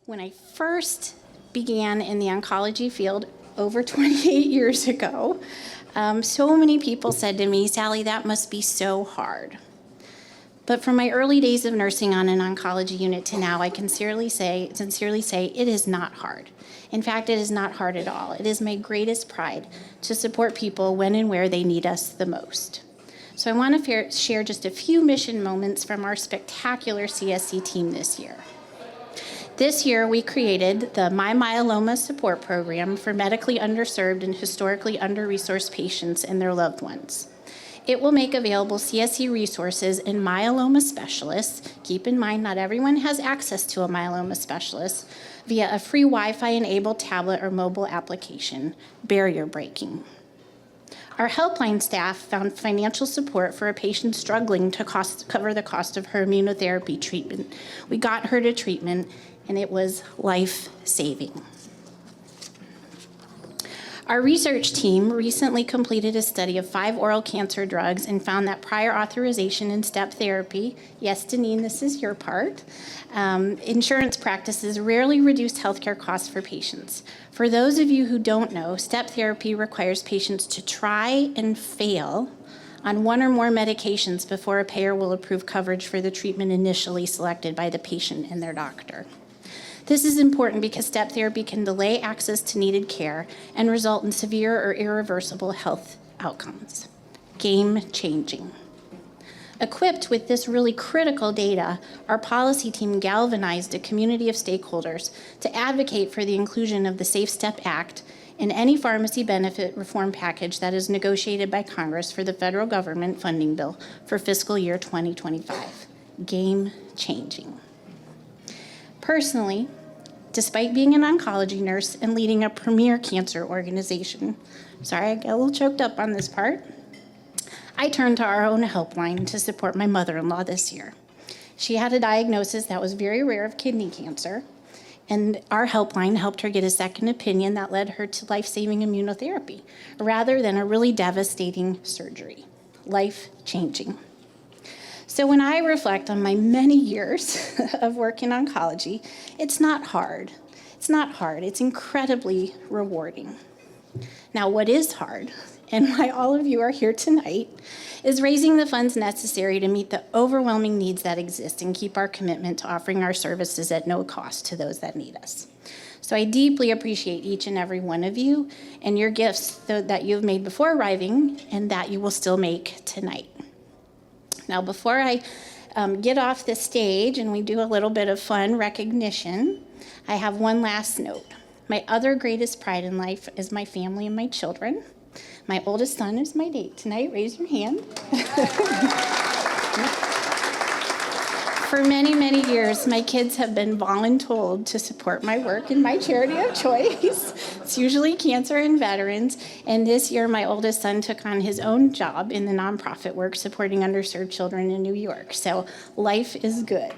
When I first began in the oncology field over 28 years ago, so many people said to me, "Sally, that must be so hard." But from my early days of nursing on an oncology unit to now, I can sincerely say it is not hard. In fact, it is not hard at all. It is my greatest pride to support people when and where they need us the most. So I want to share just a few mission moments from our spectacular CSC team this year. This year, we created the My Myeloma Support Program for medically underserved and historically under-resourced patients and their loved ones. It will make available CSC resources and myeloma specialists. Keep in mind, not everyone has access to a myeloma specialist via a free Wi-Fi-enabled tablet or mobile application, barrier breaking. Our helpline staff found financial support for a patient struggling to cover the cost of her immunotherapy treatment. We got her to treatment, and it was life-saving. Our research team recently completed a study of 5 oral cancer drugs and found that prior authorization in step therapy, yes, Deneen, this is your part, insurance practices rarely reduce healthcare costs for patients. For those of you who don't know, step therapy requires patients to try and fail on 1 or more medications before a payer will approve coverage for the treatment initially selected by the patient and their doctor. This is important because step therapy can delay access to needed care and result in severe or irreversible health outcomes. Game changing. Equipped with this really critical data, our policy team galvanized a community of stakeholders to advocate for the inclusion of the Safe Step Act in any pharmacy benefit reform package that is negotiated by Congress for the federal government funding bill for fiscal year 2025. Game changing. Personally, despite being an oncology nurse and leading a premier cancer organization, sorry, I got a little choked up on this part, I turned to our own helpline to support my mother-in-law this year. She had a diagnosis that was very rare of kidney cancer, and our helpline helped her get a second opinion that led her to life-saving immunotherapy, rather than a really devastating surgery. Life-changing. So when I reflect on my many years of work in oncology, it's not hard. It's not hard. It's incredibly rewarding. Now, what is hard, and why all of you are here tonight, is raising the funds necessary to meet the overwhelming needs that exist and keep our commitment to offering our services at no cost to those that need us. So I deeply appreciate each and every one of you and your gifts that you've made before arriving and that you will still make tonight. Now, before I get off the stage and we do a little bit of fun recognition, I have one last note. My other greatest pride in life is my family and my children. My oldest son is my date tonight. Raise your hand. For many, many years, my kids have been voluntold to support my work in my charity of choice. It's usually cancer and veterans. And this year, my oldest son took on his own job in the nonprofit work supporting underserved children in New York. So life is good.